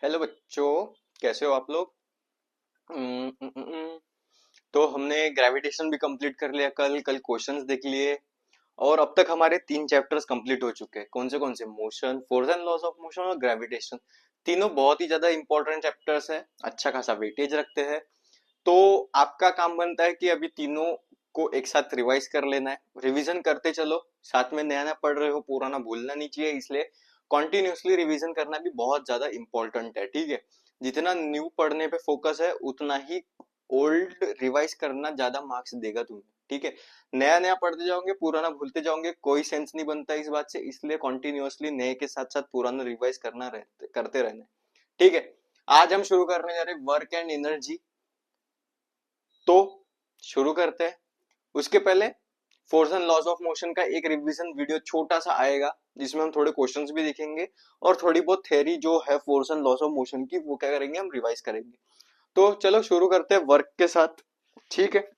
Hello बच्चों। कैसे हो आप लोग? उम्म, उम्म, उम्म, उम्म। तो हमने ग्रेविटेशन भी कंप्लीट कर लिया। कल कल क्वेश्चंस देख लिए। और अब तक हमारे 3 चैप्टर्स कंप्लीट हो चुके हैं। कौन से? Motion, force and laws of motion और ग्रेविटेशन। तीनों बहुत ही ज्यादा इंपॉर्टेंट चैप्टर्स है, अच्छा खासा वेटेज रखते हैं। तो आपका काम बनता है कि अभी तीनों को एक साथ रिवाइज कर लेना है। रिवीजन करते चलो, साथ में नया नया पढ़ रहे हो, पुराना भूलना नहीं चाहिए, इसलिए कॉन्टिन्यूसली रिवीजन करना भी बहुत ज्यादा इंपॉर्टेंट है। ठीक है? जितना न्यू पढ़ने पे फोकस है उतना ही ओल्ड रिवाइज करना ज्यादा मार्क्स देगा तुम्हें। ठीक है? नया नया पढ़ते जाओगे, पुराना भूलते जाओगे, कोई सेंस नहीं बनता इस बात से, इसलिए कॉन्टिन्यूसली नए के साथ साथ पुराना रिवाइज करते रहना है। ठीक है? आज हम शुरू करने जा रहे हैं वर्क एंड एनर्जी। तो शुरू करते हैं। उसके पहले force and laws of motion का एक रिवीजन वीडियो छोटा सा आएगा, जिसमें हम थोड़े क्वेश्चंस भी देखेंगे और थोड़ी बहुत थ्योरी जो है force and laws of motion की, वो क्या करेंगे, हम रिवाइज करेंगे। तो चलो शुरू करते हैं वर्क के साथ। ठीक है?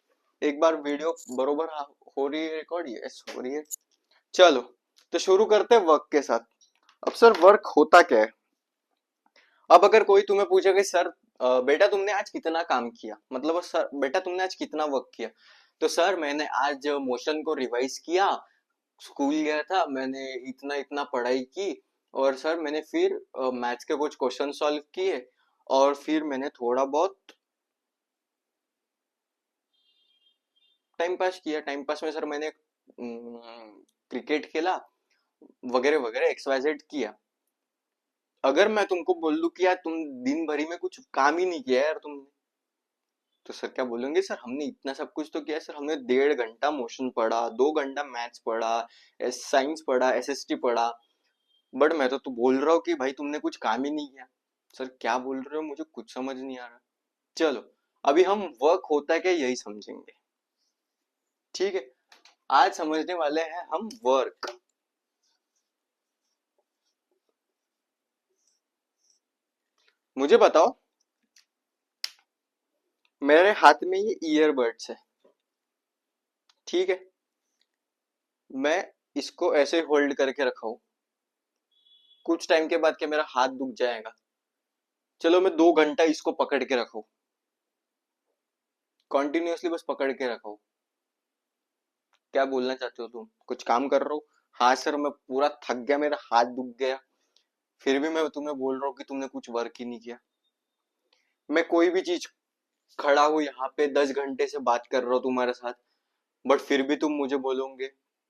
एक बार वीडियो बरोबर हो रही है रिकॉर्ड? यस, हो रही है। चलो, तो शुरू करते हैं वर्क के साथ। अब सर, वर्क होता क्या है? अब अगर कोई तुम्हें पूछे कि सर, बेटा तुमने आज कितना काम किया, मतलब सर बेटा तुमने आज कितना वर्क किया, तो सर मैंने आज मोशन को रिवाइज किया, स्कूल गया था, मैंने इतना इतना पढ़ाई की, और सर मैंने फिर मैथ्स के कुछ क्वेश्चन सॉल्व किए, और फिर मैंने थोड़ा बहुत टाइम पास किया। टाइम पास में सर मैंने क्रिकेट खेला, वगैरह वगैरह एक्सवाइजेड किया। अगर मैं तुमको बोल दूं कि यार तुम दिन भरी में कुछ काम ही नहीं किया यार तुमने, तो सर क्या बोलेंगे? सर हमने इतना सब कुछ तो किया सर, हमने 1.5 घंटा मोशन पढ़ा, 2 घंटा मैथ्स पढ़ा, साइंस पढ़ा, एसएसटी पढ़ा, बट मैं तो बोल रहा हूँ कि भाई तुमने कुछ काम ही नहीं किया। सर क्या बोल रहे हो, मुझे कुछ समझ नहीं आ रहा। चलो, अभी हम वर्क होता है क्या यही समझेंगे। ठीक है? आज समझने वाले हैं हम वर्क। मुझे बताओ, मेरे हाथ में ये ईयरबड्स है। ठीक है? मैं इसको ऐसे होल्ड करके रखा हूं। कुछ टाइम के बाद क्या मेरा हाथ दुख जाएगा? चलो मैं 2 घंटा इसको पकड़ के रखा हूं, कॉन्टिन्यूअसली बस पकड़ के रखा हूं। क्या बोलना चाहते हो तुम? कुछ काम कर रहे हो? हाँ सर, मैं पूरा थक गया, मेरा हाथ दुख गया, फिर भी मैं तुम्हें बोल रहा हूँ कि तुमने कुछ वर्क ही नहीं किया। मैं कोई भी चीज, खड़ा हूँ यहाँ पे 10 घंटे से बात कर रहा हूँ तुम्हारे साथ, बट फिर भी तुम मुझे बोलोगे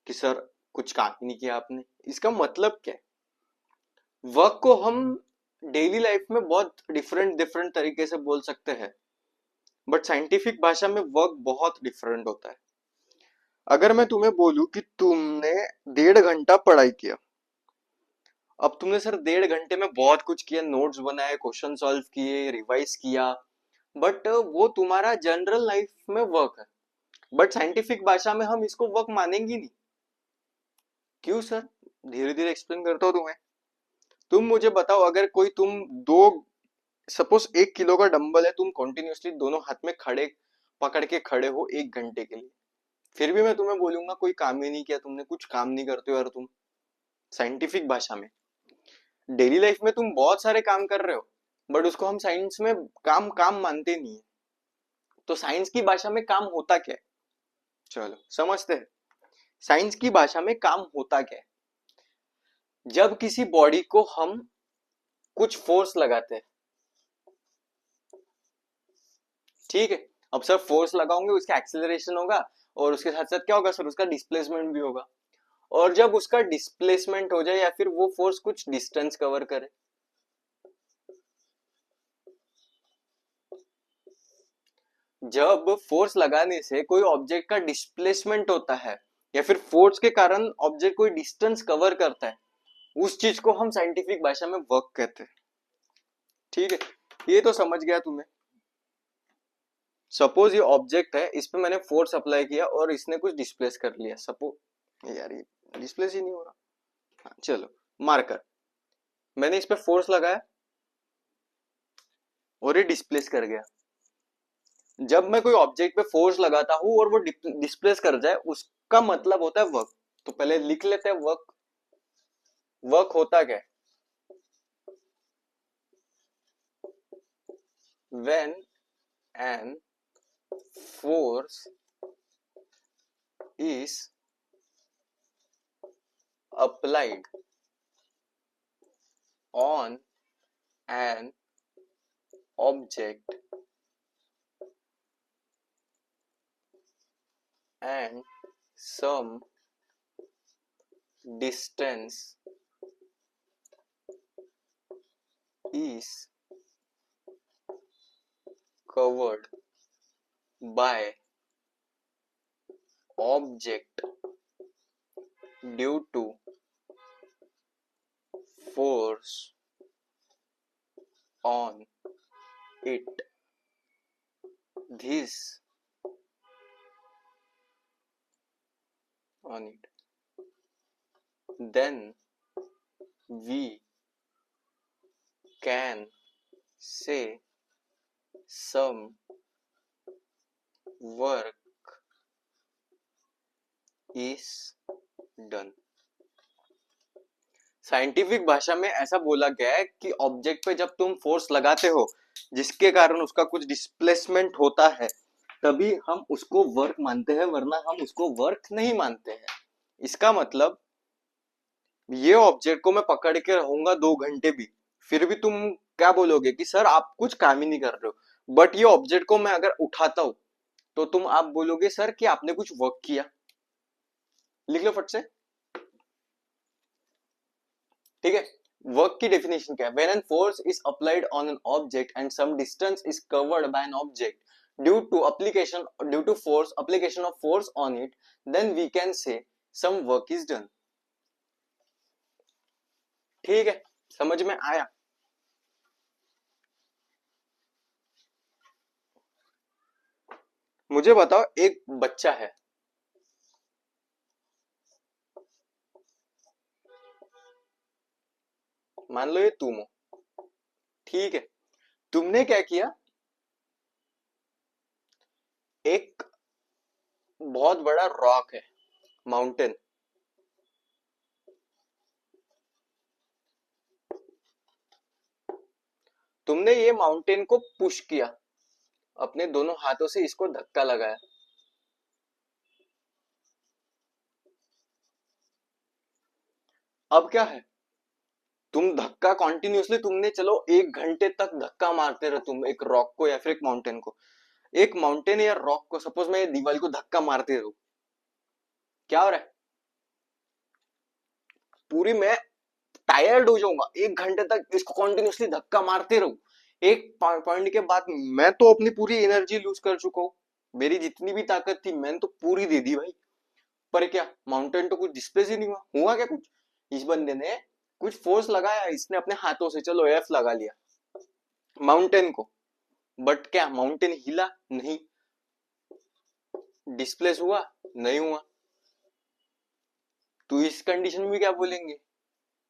कि सर कुछ काम ही नहीं किया आपने। इसका मतलब क्या है? वर्क को हम डेली लाइफ में बहुत डिफरेंट डिफरेंट तरीके से बोल सकते हैं, बट साइंटिफिक भाषा में वर्क बहुत डिफरेंट होता है। अगर मैं तुम्हें बोलूं कि तुमने 1.5 घंटा पढ़ाई किया, अब तुमने सर 1.5 घंटे में बहुत कुछ किया, नोट्स बनाए, क्वेश्चन सॉल्व किए, रिवाइज किया, बट वो तुम्हारा जनरल लाइफ में वर्क है। बट साइंटिफिक भाषा में हम इसको वर्क मानेंगे नहीं। क्यों सर? धीरे धीरे एक्सप्लेन करता हूँ तुम्हें। तुम मुझे बताओ, अगर कोई तुम दो, सपोज 1 किलो का डंबल है, तुम कॉन्टिन्यूसली दोनों हाथ में खड़े पकड़ के खड़े हो 1 घंटे के लिए, फिर भी मैं तुम्हें बोलूंगा कोई काम ही नहीं किया तुमने, कुछ काम नहीं करते हो यार तुम। साइंटिफिक भाषा में, डेली लाइफ में तुम बहुत सारे काम कर रहे हो, बट उसको हम साइंस में काम काम मानते नहीं है। तो साइंस की भाषा में काम होता क्या है? चलो समझते हैं। साइंस की भाषा में काम होता क्या है? जब किसी बॉडी को हम कुछ फोर्स लगाते हैं। ठीक है? अब सर फोर्स लगाओगे, उसका एक्सेलरेशन होगा, और उसके साथ साथ क्या होगा सर, उसका डिस्प्लेसमेंट भी होगा। और जब उसका डिस्प्लेसमेंट हो जाए या फिर वो फोर्स कुछ डिस्टेंस कवर करे, जब फोर्स लगाने से कोई ऑब्जेक्ट का डिस्प्लेसमेंट होता है, या फिर फोर्स के कारण ऑब्जेक्ट कोई डिस्टेंस कवर करता है, उस चीज को हम साइंटिफिक भाषा में वर्क कहते हैं। ठीक है? ये तो समझ गया तुम्हें। सपोज ये ऑब्जेक्ट है, इस पे मैंने फोर्स अप्लाई किया और इसने कुछ डिस्प्लेस कर लिया। सपोज, यार ये डिस्प्लेस ही नहीं हो रहा। हाँ, चलो, मार्कर, मैंने इस पे फोर्स लगाया और ये डिस्प्लेस कर गया। जब मैं कोई ऑब्जेक्ट पे फोर्स लगाता हूं और वो डिस्प्लेस कर जाए, उसका मतलब होता है वर्क। तो पहले लिख लेते हैं वर्क। वर्क होता क्या है? when an force is applied on an object and some distance is covered by object due to force on it. This on it. Then we can say some work is done. Scientific भाषा में ऐसा बोला गया है कि object पे जब तुम फोर्स लगाते हो जिसके कारण उसका कुछ डिस्प्लेसमेंट होता है तभी हम उसको वर्क मानते हैं, वरना हम उसको वर्क नहीं मानते हैं। इसका मतलब ये ऑब्जेक्ट को मैं पकड़ के रहूंगा 2 घंटे भी, फिर भी तुम क्या बोलोगे कि सर आप कुछ काम ही नहीं कर रहे हो। बट ये ऑब्जेक्ट को मैं अगर उठाता हूं तो तुम आप बोलोगे सर कि आपने कुछ वर्क किया। लिख लो फट से, ठीक है। वर्क की डेफिनेशन क्या है? When an force is applied on an object and some distance is covered by an object due to force application of force on it, then we can say some work is done. ठीक है, समझ में आया? मुझे बताओ, एक बच्चा है, मान लो ये तुम हो, ठीक है। तुमने क्या किया, एक बहुत बड़ा रॉक है, माउंटेन, तुमने ये माउंटेन को पुश किया, अपने दोनों हाथों से इसको धक्का लगाया। अब क्या है, तुम धक्का कॉन्टिन्यूसली तुमने, चलो 1 घंटे तक धक्का मारते रहो तुम एक रॉक को या फिर एक माउंटेन को। एक माउंटेन या रॉक को, सपोज मैं ये दीवार को धक्का मारते रहूं, क्या हो रहा है, पूरी मैं टायर्ड हो जाऊंगा। 1 घंटे तक इसको कॉन्टिन्यूसली धक्का मारते रहूं, एक पॉइंट के बाद मैं तो अपनी पूरी एनर्जी लूज कर चुका हूं, मेरी जितनी भी ताकत थी मैंने तो पूरी दे दी भाई। पर क्या माउंटेन तो कुछ डिस्प्लेस ही नहीं हुआ, हुआ क्या कुछ? इस बंदे ने कुछ फोर्स लगाया, इसने अपने हाथों से चलो एफ लगा लिया माउंटेन को, बट क्या माउंटेन हिला नहीं, डिस्प्लेस हुआ नहीं हुआ। तो इस कंडीशन में क्या बोलेंगे,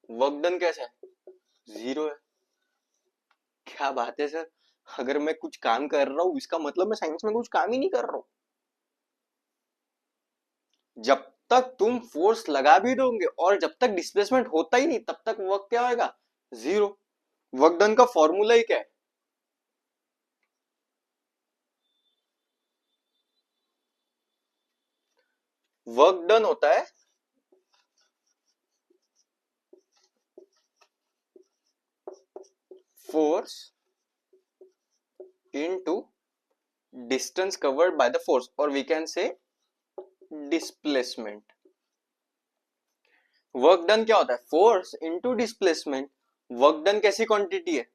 वर्क डन कैसा है, 0 है। क्या बात है सर, अगर मैं कुछ काम कर रहा हूं इसका मतलब मैं साइंस में कुछ काम ही नहीं कर रहा हूं। जब तक तुम फोर्स लगा भी दोगे और जब तक डिस्प्लेसमेंट होता ही नहीं तब तक वर्क क्या होगा, 0। वर्क डन का फॉर्मूला ही क्या है, वर्क डन होता है force into distance covered by the force, और we can say displacement. Work done क्या होता है, force into displacement. Work done कैसी क्वांटिटी है,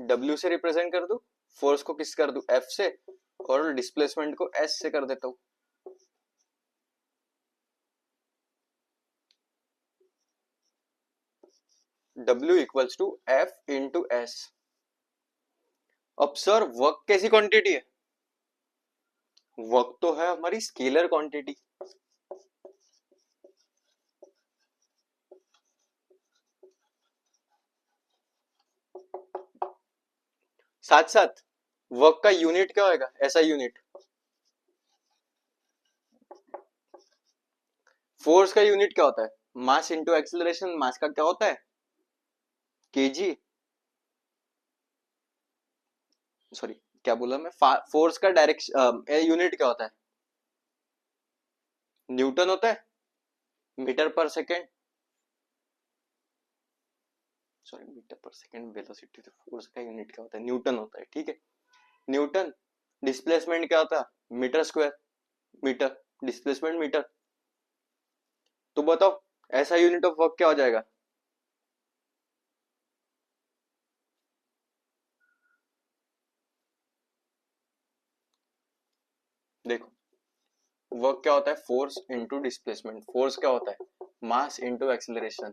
W से रिप्रेजेंट कर दू, फोर्स को किस कर दू, F से, और डिस्प्लेसमेंट को S से कर देता हूं। W equals to F into S। अब सर वर्क कैसी क्वांटिटी है, वर्क तो है हमारी स्केलर क्वांटिटी। साथ साथ वर्क का यूनिट क्या होगा, ऐसा यूनिट। फोर्स का यूनिट क्या होता है, मास इंटू एक्सेलरेशन। मास का क्या होता है, केजी, सॉरी क्या बोला मैं, फोर्स का डायरेक्शन यूनिट क्या होता है, न्यूटन होता है, मीटर पर सेकेंड, सॉरी मीटर पर सेकेंड वेलोसिटी, तो फोर्स का यूनिट क्या होता है, न्यूटन होता है, ठीक है, न्यूटन। डिस्प्लेसमेंट क्या होता है, metre square, metre, displacement metre. तो बताओ ऐसा यूनिट ऑफ वर्क क्या हो जाएगा, देखो वर्क क्या होता है, फोर्स इनटू डिस्प्लेसमेंट। फोर्स क्या होता है, मास इनटू एक्सीलरेशन।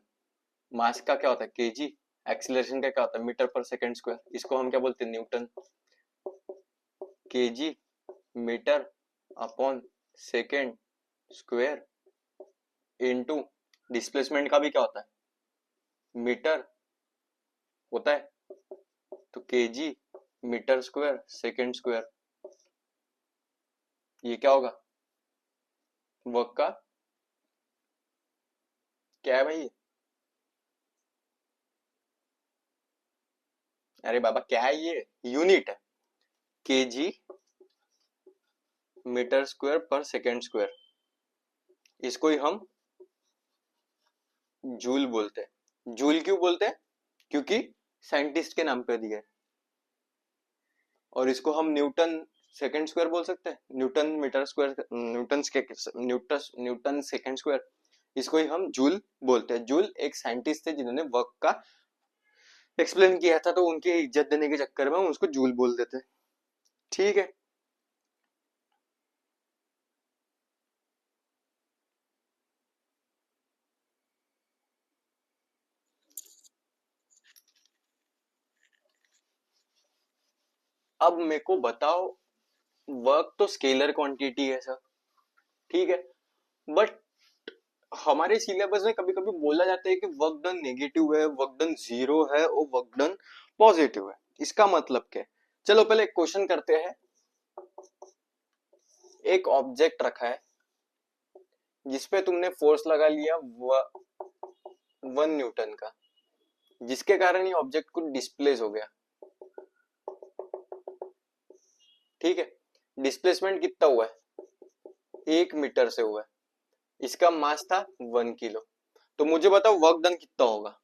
मास का क्या होता है केजी, एक्सीलरेशन का क्या होता है मीटर पर सेकंड स्क्वायर। इसको हम क्या बोलते हैं, newton. KG metre upon second square into displacement का भी क्या होता है, मीटर होता है, तो KG metre square second square. ये क्या होगा, वर्क का क्या है भाई, अरे बाबा क्या है ये, यूनिट है, केजी मीटर स्क्वायर पर सेकंड स्क्वायर। इसको ही हम जूल बोलते हैं। जूल क्यों बोलते हैं, क्योंकि साइंटिस्ट के नाम पे दिया है। और इसको हम न्यूटन सेकंड स्क्वायर बोल सकते हैं, newton metre square, newton second square. इसको ही हम जूल बोलते हैं। जूल एक साइंटिस्ट थे जिन्होंने वर्क का एक्सप्लेन किया था, तो उनकी इज्जत देने के चक्कर में हम उसको जूल बोल देते हैं, ठीक है। अब मेरे को बताओ, वर्क तो स्केलर क्वांटिटी है सर, ठीक है, बट हमारे सिलेबस में कभी कभी बोला जाता है कि वर्क डन नेगेटिव है, वर्क डन जीरो है और वर्क डन पॉजिटिव है। इसका मतलब क्या है, चलो पहले एक क्वेश्चन करते हैं। एक ऑब्जेक्ट रखा है जिसपे तुमने फोर्स लगा लिया 1 न्यूटन का, जिसके कारण ये ऑब्जेक्ट को डिस्प्लेस हो गया, ठीक है। डिस्प्लेसमेंट कितना हुआ है, 1 मीटर से हुआ है, इसका मास था 1 किलो। तो मुझे बताओ वर्क डन कितना होगा,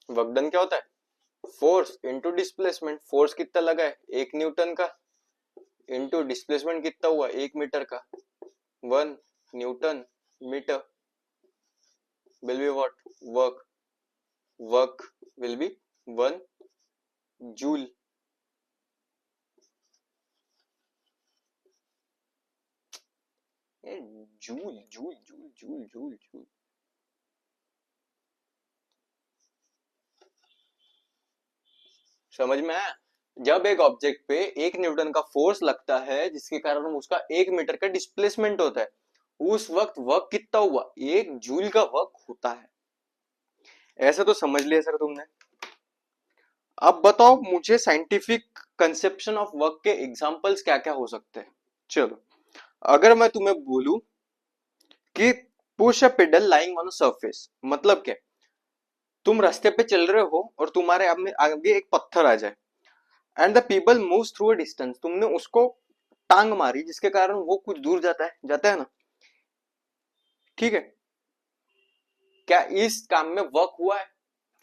वर्क डन क्या होता है, फोर्स इंटू डिस्प्लेसमेंट। फोर्स कितना लगा है, 1 न्यूटन का, इंटू डिस्प्लेसमेंट कितना हुआ 1 मीटर का, 1 newton metre will be what, work, work will be 1 joule. Joule joule joule joule joule joule, समझ में आया। जब एक ऑब्जेक्ट पे 1 न्यूटन का फोर्स लगता है जिसके कारण उसका 1 मीटर का डिस्प्लेसमेंट होता है, उस वक्त वर्क कितना हुआ, 1 जूल का वर्क होता है। ऐसा तो समझ लिया सर तुमने। अब बताओ मुझे साइंटिफिक कंसेप्शन ऑफ वर्क के एग्जांपल्स क्या क्या हो सकते हैं। चलो अगर मैं तुम्हें बोलूं कि push a pedal lying on a surface, मतलब क्या, तुम रास्ते पे चल रहे हो और तुम्हारे आगे एक पत्थर आ जाए, and the people moves through a distance, तुमने उसको टांग मारी जिसके कारण वो कुछ दूर जाता है ना, ठीक है। क्या इस काम में वर्क हुआ है,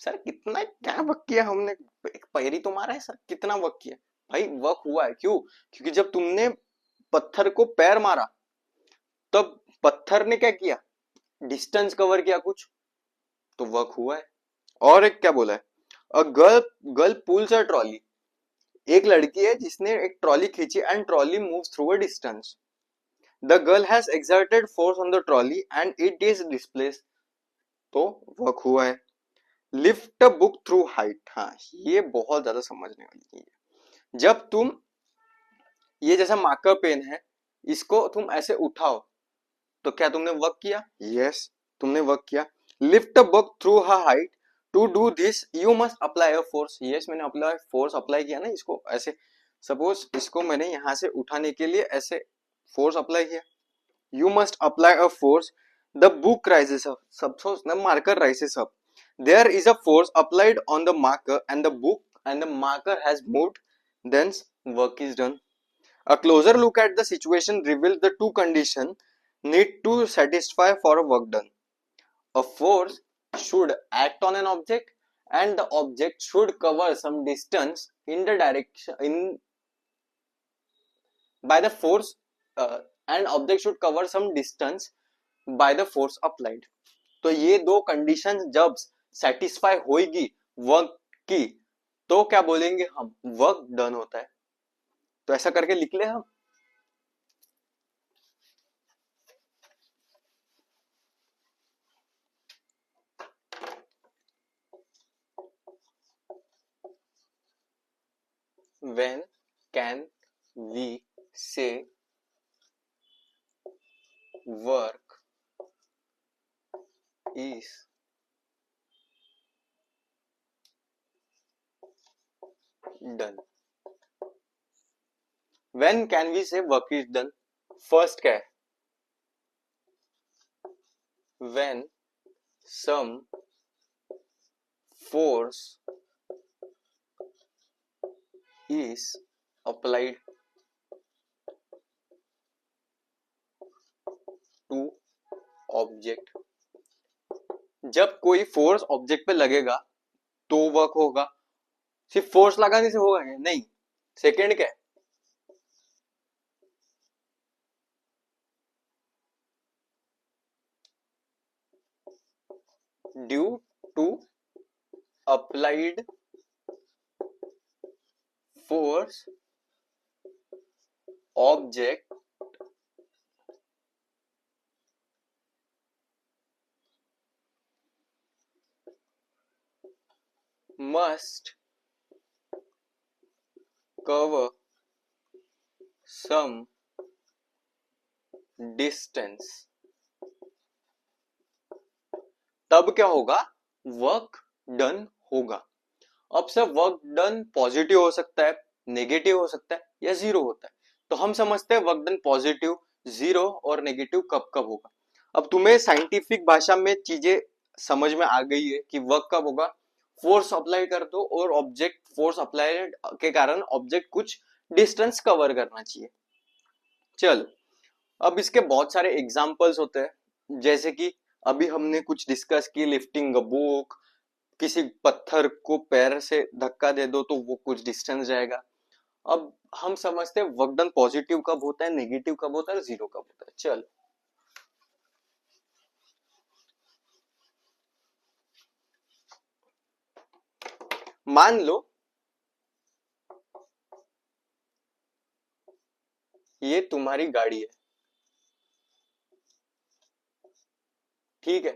सर कितना क्या वर्क किया हमने, एक पैरी तो मारा है सर, कितना वर्क किया, भाई वर्क हुआ है, क्यों, क्योंकि जब तुमने पत्थर को पैर मारा तब पत्थर ने क्या किया, डिस्टेंस कवर किया कुछ, तो वर्क हुआ है। और एक क्या बोला है, a girl girl pools a trolley, एक लड़की है जिसने एक ट्रॉली खींची and trolley moves through a distance, the girl has exerted force on the trolley and it is displaced, तो वर्क हुआ है। Lift a book through height, हाँ ये बहुत ज्यादा समझने वाली चीज है। जब तुम ये जैसा मार्कर पेन है, इसको तुम ऐसे उठाओ, तो क्या तुमने वर्क किया, यस तुमने वर्क किया। Lift a book through a height, to do this you must apply a force, yes मैंने अप्लाई फोर्स अप्लाई किया ना, इसको ऐसे सपोज इसको मैंने यहां से उठाने के लिए ऐसे फोर्स अप्लाई किया, you must apply a force, the book rises up, suppose ना marker rises up, there is a force applied on the marker and the marker has moved, then work is done. A closer look at the situation reveals the two conditions need to satisfy for a work done. A force should act on an object and the object should cover some distance in the direction in by the force and object should cover some distance by the force applied. तो ये दो condition जब satisfy होगी work की तो क्या बोलेंगे हम, वर्क डन होता है. तो ऐसा करके लिख ले हम. When can we say work is done? When can we say work is done? First क्या है? When some force is applied to object. जब कोई फोर्स ऑब्जेक्ट पे लगेगा तो वर्क होगा. सिर्फ फोर्स लगाने से होगा क्या? नहीं. सेकेंड क्या है? Due to applied force object must cover some distance. तब क्या होगा? वर्क डन होगा. अब सर वर्क डन पॉजिटिव हो सकता है, नेगेटिव हो सकता है या जीरो होता है. तो हम समझते हैं वर्क डन पॉजिटिव, जीरो और नेगेटिव कब कब होगा. अब तुम्हें साइंटिफिक भाषा में चीजें समझ में आ गई है कि वर्क कब होगा. फोर्स अप्लाई कर दो और ऑब्जेक्ट फोर्स अप्लाई के कारण ऑब्जेक्ट कुछ डिस्टेंस कवर करना चाहिए. चल अब इसके बहुत सारे एग्जांपल्स होते हैं, जैसे कि अभी हमने कुछ डिस्कस की, लिफ्टिंग अ बुक, किसी पत्थर को पैर से धक्का दे दो तो वो कुछ डिस्टेंस जाएगा. अब हम समझते हैं वर्क डन पॉजिटिव कब होता है, नेगेटिव कब होता है, जीरो कब होता है. चल मान लो ये तुम्हारी गाड़ी है, ठीक है,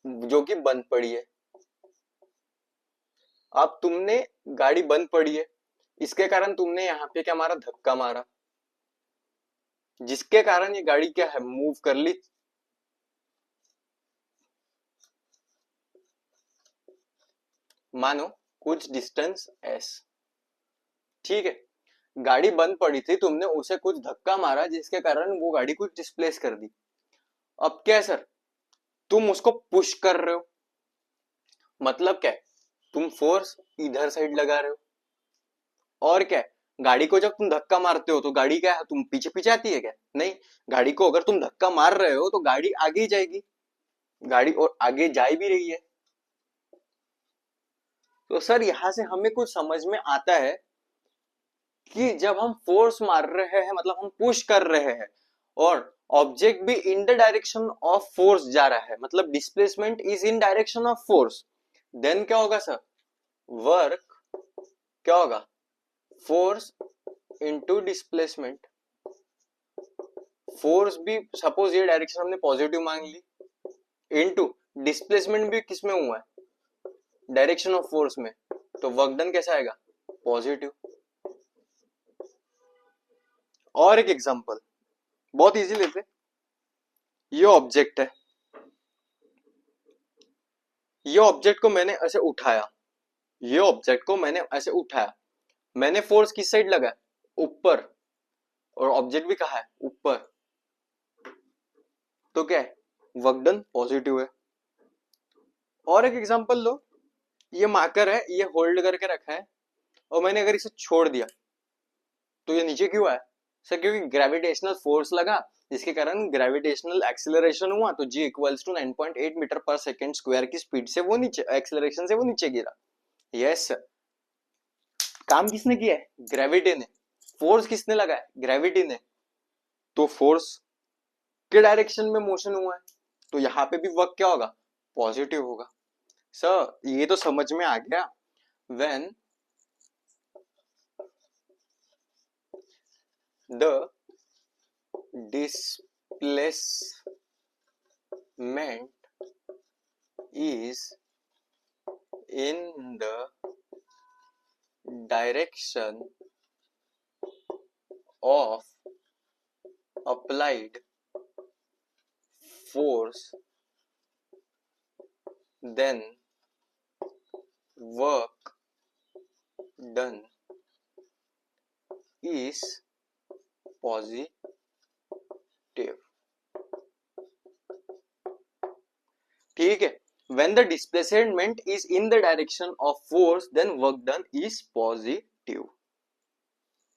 जो कि बंद पड़ी है. अब तुमने गाड़ी बंद पड़ी है, इसके कारण तुमने यहाँ पे क्या मारा, धक्का मारा, जिसके कारण ये गाड़ी क्या है, मूव कर ली. मानो कुछ डिस्टेंस एस, ठीक है. गाड़ी बंद पड़ी थी, तुमने उसे कुछ धक्का मारा जिसके कारण वो गाड़ी कुछ डिस्प्लेस कर दी. अब क्या सर, तुम उसको पुश कर रहे हो, मतलब क्या है, तुम फोर्स इधर साइड लगा रहे हो. और क्या है, गाड़ी को जब तुम धक्का मारते हो तो गाड़ी क्या है, तुम पीछे पीछे आती है क्या? नहीं. गाड़ी को अगर तुम धक्का मार रहे हो तो गाड़ी आगे ही जाएगी, गाड़ी और आगे जा भी रही है. तो सर यहां से हमें कुछ समझ में आता है कि जब हम फोर्स मार रहे हैं, मतलब हम पुश कर रहे हैं और ऑब्जेक्ट भी in the direction of force जा रहा है, मतलब displacement is in direction of force, then क्या होगा सर, वर्क क्या होगा, फोर्स इनटू डिस्प्लेसमेंट. फोर्स भी सपोज ये डायरेक्शन हमने पॉजिटिव मान ली, इनटू डिस्प्लेसमेंट भी किसमें हुआ है, डायरेक्शन ऑफ फोर्स में, तो वर्क डन कैसा आएगा, पॉजिटिव. और एक एग्जांपल बहुत इजी लेते, ये ऑब्जेक्ट है, ये ऑब्जेक्ट को मैंने ऐसे उठाया, ये ऑब्जेक्ट को मैंने ऐसे उठाया, मैंने फोर्स किस साइड लगा, ऊपर, और ऑब्जेक्ट भी कहाँ है, ऊपर. तो क्या है, वर्क डन पॉजिटिव है. और एक एग्जांपल लो, ये मार्कर है, ये होल्ड करके रखा है और मैंने अगर इसे छोड़ दिया तो ये नीचे क्यों आया? सर क्योंकि ग्रेविटेशनल फोर्स लगा, जिसके कारण ग्रेविटेशनल एक्सीलरेशन हुआ, तो G इक्वल्स टू 9.8 मीटर पर सेकेंड स्क्वायर की स्पीड से वो नीचे, एक्सीलरेशन से वो नीचे गिरा। Yes sir. काम किसने किया है? ग्रेविटी ने। फोर्स किसने लगाया? ग्रेविटी ने। तो फोर्स के डायरेक्शन में मोशन हुआ है, तो यहाँ पे भी वर्क क्या होगा? पॉजिटिव होगा। सर ये तो समझ में आ गया। When the displacement is in the direction of applied force, then work done is positive. ठीक है। When the displacement is in the direction of force, then work done is positive.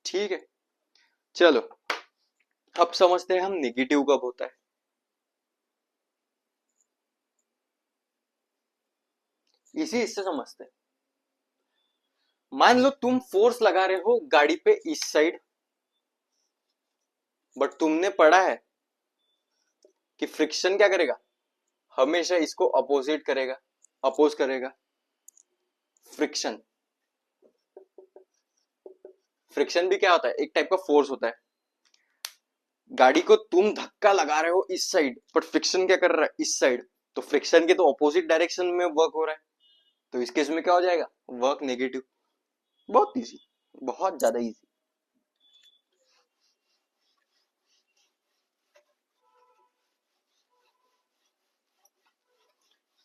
ठीक है, चलो अब समझते हैं हम नेगेटिव कब होता है। इसी इससे समझते हैं। मान लो तुम फोर्स लगा रहे हो गाड़ी पे इस साइड, बट तुमने पढ़ा है कि फ्रिक्शन क्या करेगा? हमेशा इसको अपोजिट करेगा, अपोज करेगा। फ्रिक्शन, फ्रिक्शन भी क्या होता है? एक टाइप का फोर्स होता है। गाड़ी को तुम धक्का लगा रहे हो इस साइड, बट फ्रिक्शन क्या कर रहा है? इस साइड। तो फ्रिक्शन के तो अपोजिट डायरेक्शन में वर्क हो रहा है, तो इस केस में क्या हो जाएगा? Work negative. बहुत इजी, बहुत ज्यादा इजी।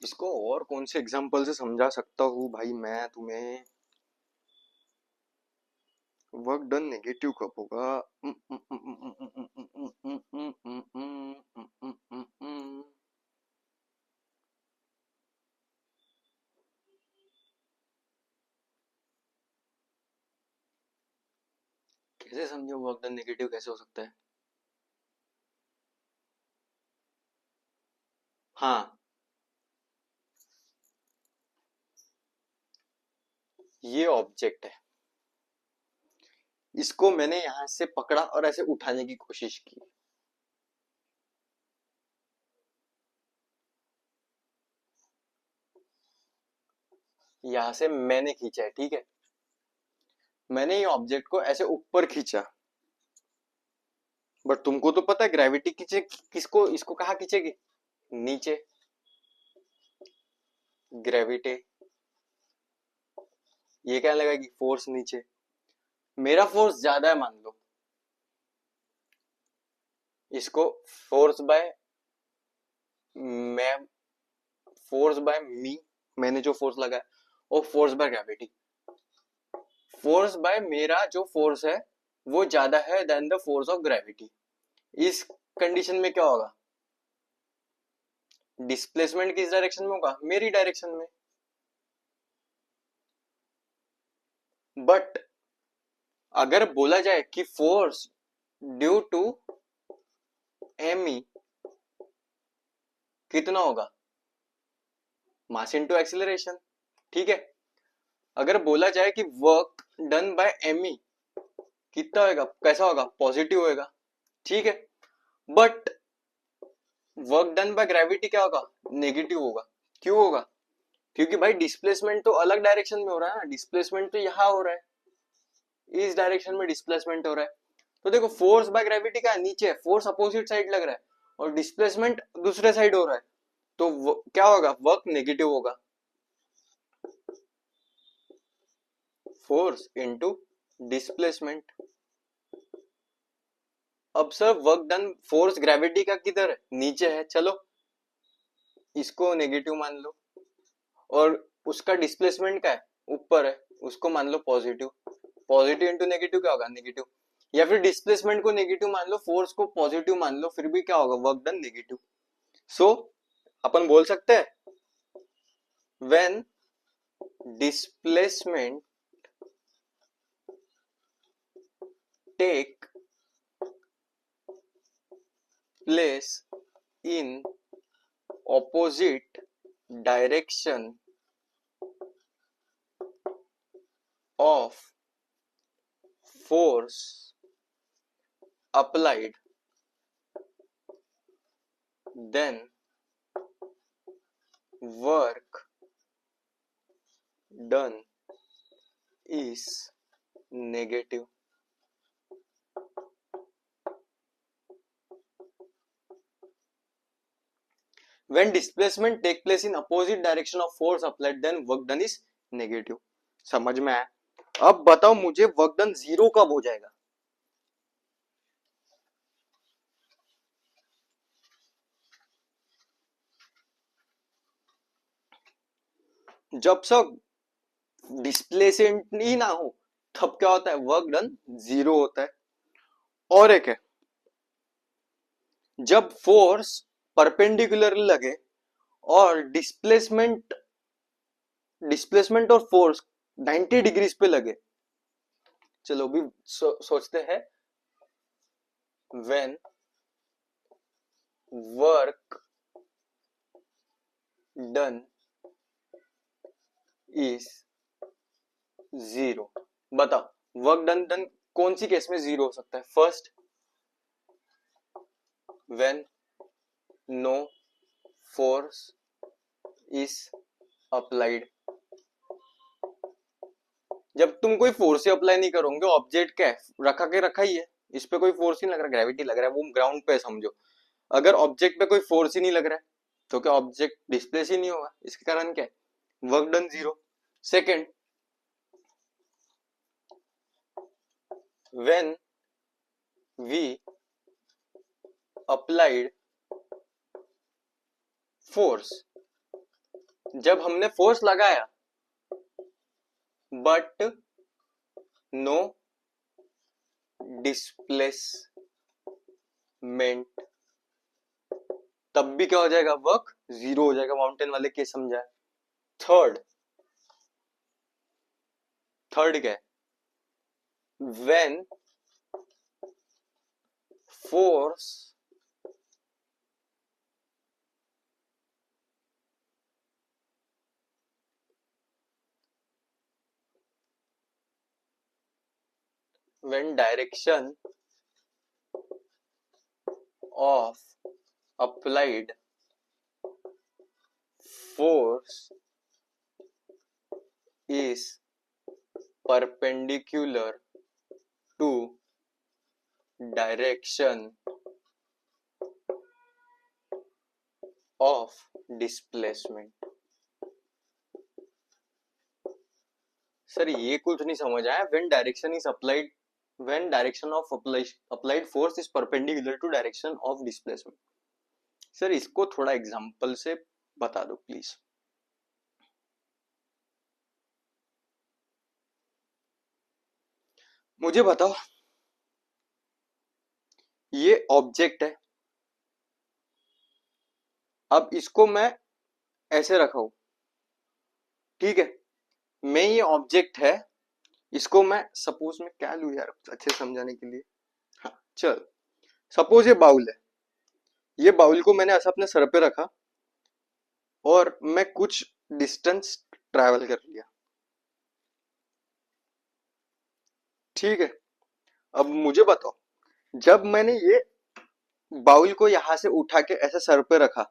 इसको और कौन से एग्जांपल से समझा सकता हूँ भाई मैं तुम्हें? वर्क डन नेगेटिव कब होगा? कैसे समझो वर्क डन नेगेटिव कैसे हो सकता है? हाँ, ये ऑब्जेक्ट है, इसको मैंने यहां से पकड़ा और ऐसे उठाने की कोशिश की। यहां से मैंने खींचा है, ठीक है। मैंने ये ऑब्जेक्ट को ऐसे ऊपर खींचा, बट तुमको तो पता है ग्रेविटी खींचे किसको, इसको कहाँ खींचेगी? नीचे। ग्रेविटी ये क्या लगेगी? फोर्स नीचे। मेरा फोर्स ज्यादा है मान लो, इसको फोर्स बाय मैं, फोर्स बाय मी, मैंने जो फोर्स लगाया, और force by gravity. Force by मेरा जो फोर्स है वो ज्यादा है then the force of gravity. इस कंडीशन में क्या होगा? डिस्प्लेसमेंट किस डायरेक्शन में होगा? मेरी डायरेक्शन में। बट अगर बोला जाए कि force due to M E कितना होगा? मास इनटू एक्सीलरेशन, ठीक है। अगर बोला जाए कि work done by M E कितना होगा? कैसा होगा? पॉजिटिव होगा, ठीक है। But work done by gravity क्या होगा? नेगेटिव होगा। क्यों होगा? क्योंकि भाई डिस्प्लेसमेंट तो अलग डायरेक्शन में हो रहा है ना, डिस्प्लेसमेंट तो यहाँ हो रहा है, इस डायरेक्शन में डिस्प्लेसमेंट हो रहा है। तो देखो फोर्स बाय ग्रेविटी का नीचे है, फोर्स अपोजिट साइड लग रहा है और डिस्प्लेसमेंट दूसरे साइड हो रहा है, तो क्या होगा? वर्क नेगेटिव होगा। Force into displacement. अब sir work done, force gravity का किधर है? नीचे है, चलो इसको नेगेटिव मान लो, और उसका डिस्प्लेसमेंट का है? ऊपर है, उसको मान लो पॉजिटिव। पॉजिटिव इंटू नेगेटिव क्या होगा? नेगेटिव। या फिर डिस्प्लेसमेंट को नेगेटिव मान लो, फोर्स को पॉजिटिव मान लो, फिर भी क्या होगा? Work done negative. सो अपन बोल सकते हैं when displacement take place in opposite direction of force applied, then work done is negative. When displacement take place in opposite direction of force applied, then work done is negative. समझ में आया? अब बताओ मुझे वर्क डन जीरो कब हो जाएगा? जब सब डिस्प्लेसमेंट ही ना हो तब क्या होता है? वर्क डन जीरो होता है. और एक है जब फोर्स परपेंडिकुलर लगे और डिस्प्लेसमेंट और फोर्स 90 डिग्रीज पे लगे. चलो भी सोचते हैं. When work done is zero. बताओ वर्क डन कौन सी केस में जीरो हो सकता है? First, when no force is applied. जब तुम कोई फोर्स अप्लाई नहीं करोगे, ऑब्जेक्ट क्या है? रखा के रखा ही है, इस पे कोई फोर्स नहीं लग रहा, ग्रेविटी लग रहा है, वो ग्राउंड पे समझो. अगर ऑब्जेक्ट पे कोई फोर्स ही नहीं लग रहा है तो क्या ऑब्जेक्ट डिस्प्लेस ही नहीं होगा? इसके कारण क्या है? Work done zero. Second, when we applied force, जब हमने फोर्स लगाया बट नो डिस्प्लेसमेंट, तब भी क्या हो जाएगा? वर्क जीरो हो जाएगा. माउंटेन वाले केस समझा. थर्ड क्या है? When force when direction of applied force is perpendicular to direction of displacement. Sir ये कुछ नहीं समझ आया. when direction of applied force is perpendicular to direction of displacement. Sir इसको थोड़ा एग्जांपल से बता दो प्लीज. मुझे बताओ, ये ऑब्जेक्ट है, अब इसको मैं ऐसे रखा हूं, ठीक है? मैं ये ऑब्जेक्ट है, इसको मैं सपोज में क्या लूं यार अच्छे समझाने के लिए. हाँ चल, सपोज ये बाउल है, ये बाउल को मैंने ऐसा अपने सर पे रखा और मैं कुछ डिस्टेंस ट्रैवल कर लिया, ठीक है? अब मुझे बताओ, जब मैंने ये बाउल को यहां से उठा के ऐसे सर पे रखा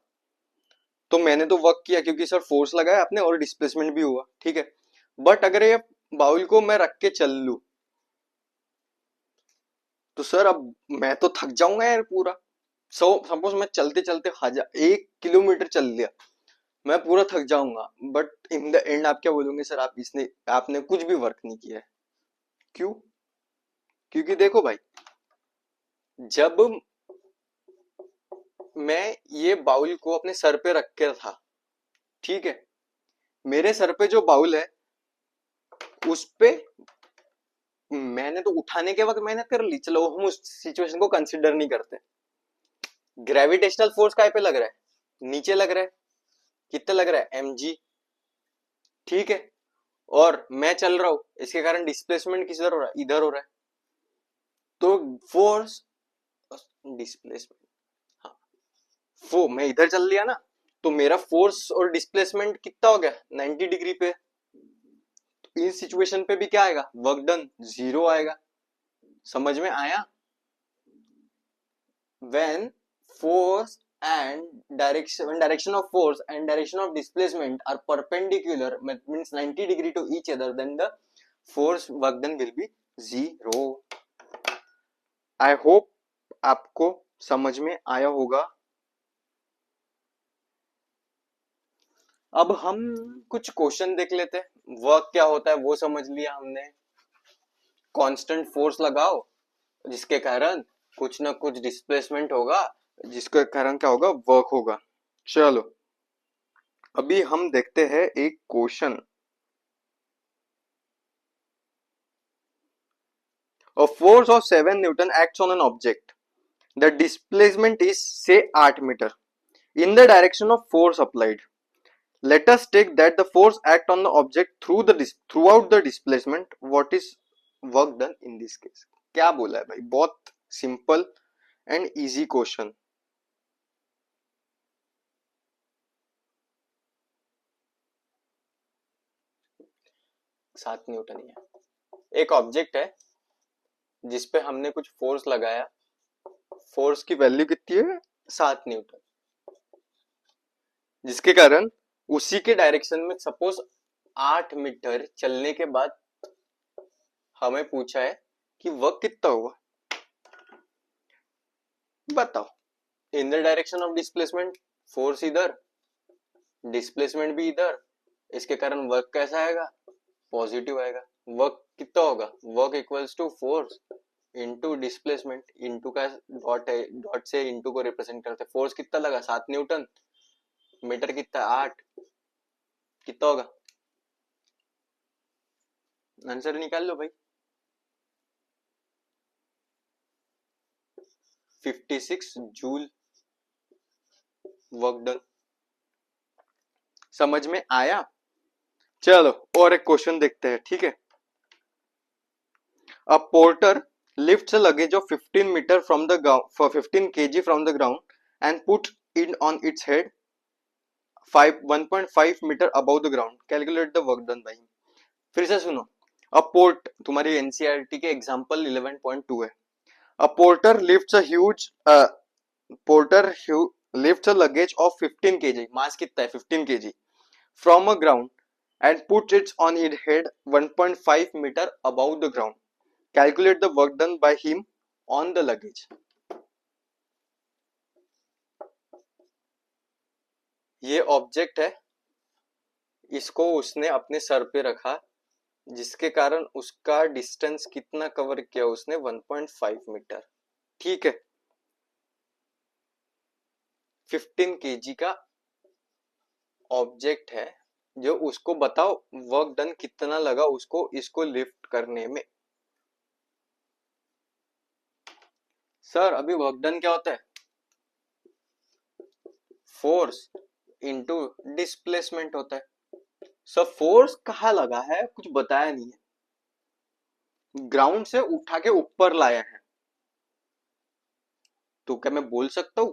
तो मैंने तो वर्क किया क्योंकि सर फोर्स लगाया आपने और डिस्प्लेसमेंट भी हुआ, ठीक है? बट अगर ये बाउल को मैं रख के चल लूं तो सर अब मैं तो थक जाऊंगा यार पूरा. सपोज मैं चलते चलते 1 किलोमीटर चल लिया, मैं पूरा थक जाऊंगा. बट इन द एंड आप क्या बोलोगे? सर आपने कुछ भी वर्क नहीं किया है. क्यों? क्योंकि देखो भाई, जब मैं ये बाउल को अपने सर पे रख के था, ठीक है, मेरे सर पे जो बाउल है उस पे मैंने तो उठाने के वक्त मेहनत कर ली, चलो हम उस सिचुएशन को कंसिडर नहीं करते. ग्रेविटेशनल फोर्स काय पे लग रहा है? नीचे लग रहा है. कितना लग रहा है? mg. ठीक है, और मैं चल रहा हूं, इसके कारण डिस्प्लेसमेंट किधर हो रहा है, इधर हो रहा है। तो फोर्स डिस्प्लेसमेंट, हाँ, वो मैं इधर चल लिया ना, तो मेरा फोर्स और डिस्प्लेसमेंट कितना हो गया, 90 डिग्री पे। तो इस सिचुएशन पे भी क्या आएगा, वर्क डन जीरो आएगा। समझ में आया? when force and direction when direction of force and direction of displacement are perpendicular, means 90 degree to each other, then the force work done will be zero. I hope आपको समझ में आया होगा। अब हम कुछ क्वेश्चन देख लेते हैं। वर्क क्या होता है वो समझ लिया हमने। कांस्टेंट फोर्स लगाओ जिसके कारण कुछ ना कुछ डिस्प्लेसमेंट होगा, जिसके कारण क्या होगा, वर्क होगा। चलो अभी हम देखते हैं एक question. A force of 7 Newton acts on an object. The displacement is say 8 meter in the direction of force applied. Let us take that the force act on the object throughout the displacement. What is work done in this case? क्या बोला है भाई, बहुत simple and easy question. सात Newton ही है। एक object है जिसपे हमने कुछ फोर्स लगाया, फोर्स की वैल्यू कितनी है, 7 न्यूटन, जिसके कारण उसी के डायरेक्शन में सपोज 8 मीटर चलने के बाद हमें पूछा है कि वर्क कितना हुआ। बताओ, इन the direction of displacement, force इधर, डिस्प्लेसमेंट भी इधर, इसके कारण वर्क कैसा आएगा, पॉजिटिव आएगा। वर्क कितना होगा, work equals to force into displacement. Into का डॉट है, डॉट से इंटू को रिप्रेजेंट करते हैं। फोर्स कितना लगा, 7 न्यूटन, मीटर कितना, 8, कितना होगा, आंसर निकाल लो भाई। 56 जूल वर्क डन। समझ में आया? चलो और एक क्वेश्चन देखते हैं, ठीक है। A porter lifts a luggage of 15 meter from the ground for 15 kg from the ground and put it on its head 1.5 meter above the ground. Calculate the work done by him. फिर से सुनो। A port, तुम्हारी NCERT के example 11.2 है। A porter lifts a huge porter lifts a luggage of 15 kg, mass कितना है 15 kg, from a ground and puts it on his head 1.5 meter above the ground. Calculate the work done by him on the luggage. ये object है, इसको उसने अपने sir पे रखा, जिसके कारण उसका डिस्टेंस कितना कवर किया उसने, 1.5 मीटर। ठीक है, 15 kg का ऑब्जेक्ट है, जो उसको बताओ वर्क डन कितना लगा उसको इसको लिफ्ट करने में। सर अभी वर्क डन क्या होता है, फोर्स इनटू डिस्प्लेसमेंट होता है। सर फोर्स कहाँ लगा है, कुछ बताया नहीं है। ग्राउंड से उठा के ऊपर लाया है, तो क्या मैं बोल सकता हूं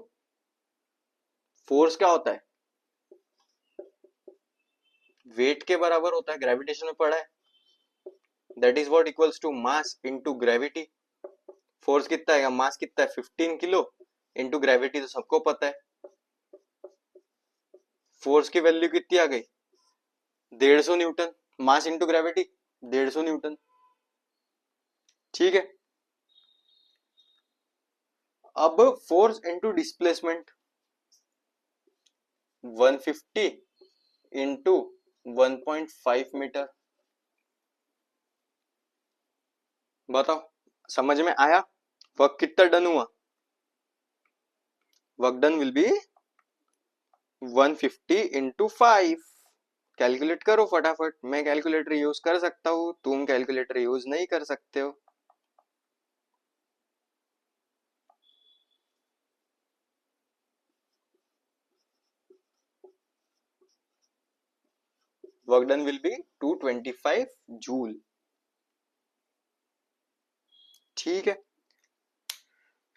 फोर्स क्या होता है, वेट के बराबर होता है, ग्रेविटेशन में पढ़ा है। That is what equals to mass into gravity. Force कितना है, मास कितना है 15 किलो इनटू ग्रेविटी तो सबको पता है। फोर्स की वैल्यू कितनी आ गई, 150 newton, mass into gravity 150 newton. ठीक है, अब force into displacement 150 into 1.5 metre. बताओ समझ में आया, वर्क कितना डन हुआ, work done will be 150 into 5। Calculate करो फटाफट, मैं कैलकुलेटर यूज कर सकता हूं, तुम कैलकुलेटर यूज नहीं कर सकते हो। Work done will B 225 joule. ठीक है,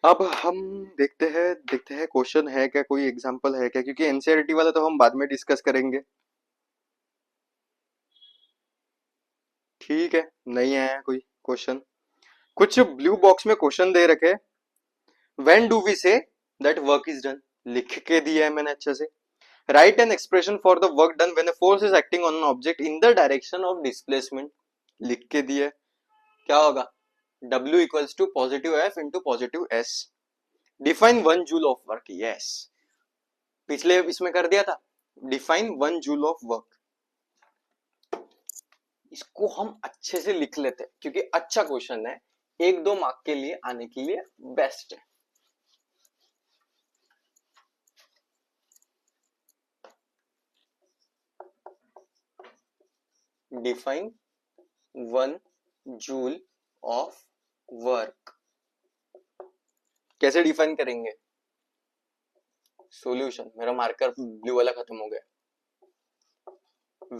अब हम देखते हैं क्वेश्चन है क्या, कोई एग्जांपल है क्या, क्योंकि एनसीईआरटी वाला तो हम बाद में डिस्कस करेंगे। ठीक है, नहीं आया कोई क्वेश्चन। कुछ ब्लू बॉक्स में क्वेश्चन दे रखे, when do we say that work is done, लिख के दिया है मैंने अच्छे से। Write an expression for the work done when a force is acting on an object in the direction of displacement, लिख के दिया है। क्या होगा, W equals to positive F into positive S। Define 1 joule of work, yes पिछले इसमें कर दिया था, डिफाइन 1 जूल ऑफ वर्क। इसको हम अच्छे से लिख लेते हैं क्योंकि अच्छा क्वेश्चन है, 1-2 मार्क के लिए आने के लिए बेस्ट है। डिफाइन 1 जूल ऑफ वर्क, कैसे डिफाइन करेंगे, सॉल्यूशन, मेरा मार्कर ब्लू वाला खत्म हो गया।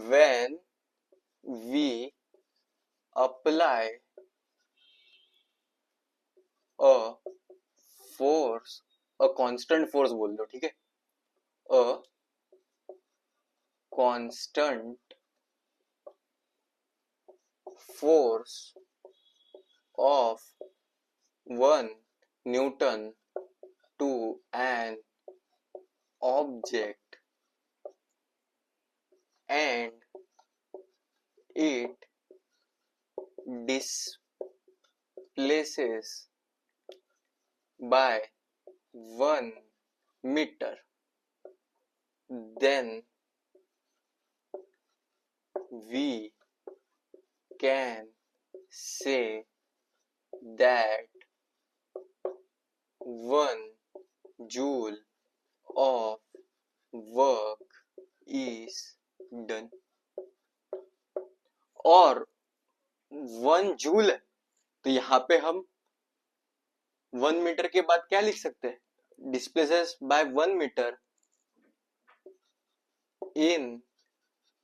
When we apply a force, a constant force बोल दो, ठीक है, a constant force of 1 Newton to an object and it displaces by 1 meter, then we can say that 1 joule of work is done। और 1 joule है तो यहाँ पे हम 1 मीटर के बाद क्या लिख सकते हैं, displaces by 1 metre in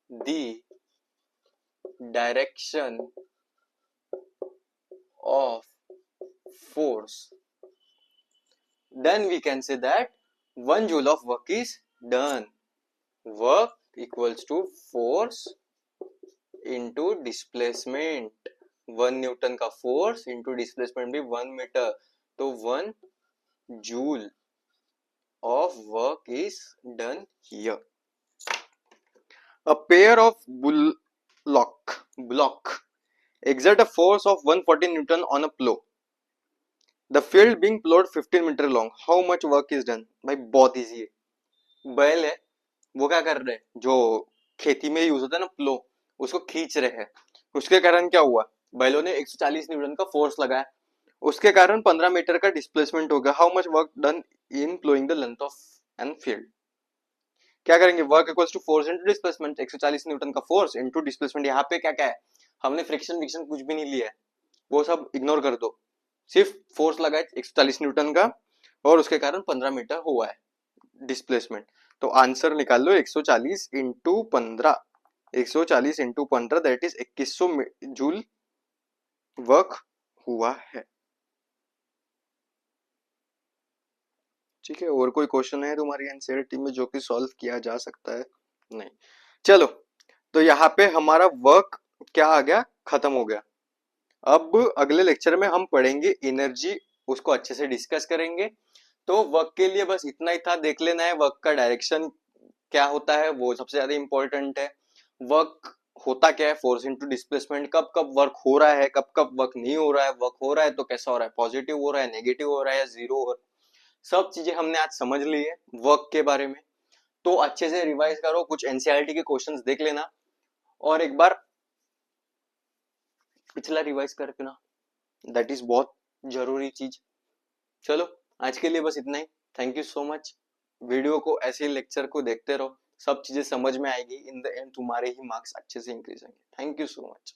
the direction of force, then we can say that 1 joule of work is done। work equals to force into displacement, 1 Newton का फोर्स into डिस्प्लेसमेंट भी 1 मीटर, तो 1 joule of work is done here। A pair of block exert a force of 140 Newton on a plow, the field being plowed 15 meter long, how much work is done। भाई बहुत easy है, बैल है वो क्या कर रहे हैं, जो खेती में यूज होता है ना प्लो, उसको खींच रहे हैं, उसके कारण क्या हुआ, बैलों ने 140 न्यूटन का फोर्स लगाया, उसके कारण 15 मीटर का डिस्प्लेसमेंट हो गया। How much work done in ploughing the length of an field, क्या करेंगे, work equals to force into displacement, 140 newton का फोर्स इनटू डिस्प्लेसमेंट। यहाँ पे क्या क्या है, हमने फ्रिक्शन विक्शन कुछ भी नहीं लिया है, वो सब इग्नोर कर दो, सिर्फ फोर्स लगा है 140 न्यूटन का और उसके कारण 15 मीटर हुआ है डिस्प्लेसमेंट। तो आंसर निकाल लो 140 into 15, 140 into 15 that is 2100 joule work हुआ है। ठीक है, और कोई क्वेश्चन है तुम्हारी एनसीईआरटी में जो कि सॉल्व किया जा सकता है, नहीं, चलो तो यहाँ पे हमारा वर्क क्या आ गया, खत्म हो गया। अब अगले लेक्चर में हम पढ़ेंगे एनर्जी, उसको अच्छे से डिस्कस करेंगे। तो वर्क के लिए बस इतना ही था, देख लेना है वर्क का डायरेक्शन क्या होता है, वो सबसे ज्यादा इंपॉर्टेंट है। वर्क होता क्या है, फोर्स इनटू डिस्प्लेसमेंट, कब कब वर्क हो रहा है, कब कब वर्क नहीं हो रहा है, वर्क हो रहा है तो कैसा हो रहा है, पॉजिटिव हो रहा है, नेगेटिव हो रहा है या जीरो हो रहा है, सब चीजें हमने आज समझ ली है वर्क के बारे में। तो अच्छे से रिवाइज करो, कुछ एनसीईआरटी के क्वेश्चंस देख लेना और एक बार पिछला रिवाइज करके ना, दैट इज बहुत जरूरी चीज। चलो आज के लिए बस इतना ही, thank you so much. Video को ऐसे लेक्चर को देखते रहो, सब चीजें समझ में आएगी, इन द एंड तुम्हारे ही मार्क्स अच्छे से इंक्रीज होंगे। Thank you so much.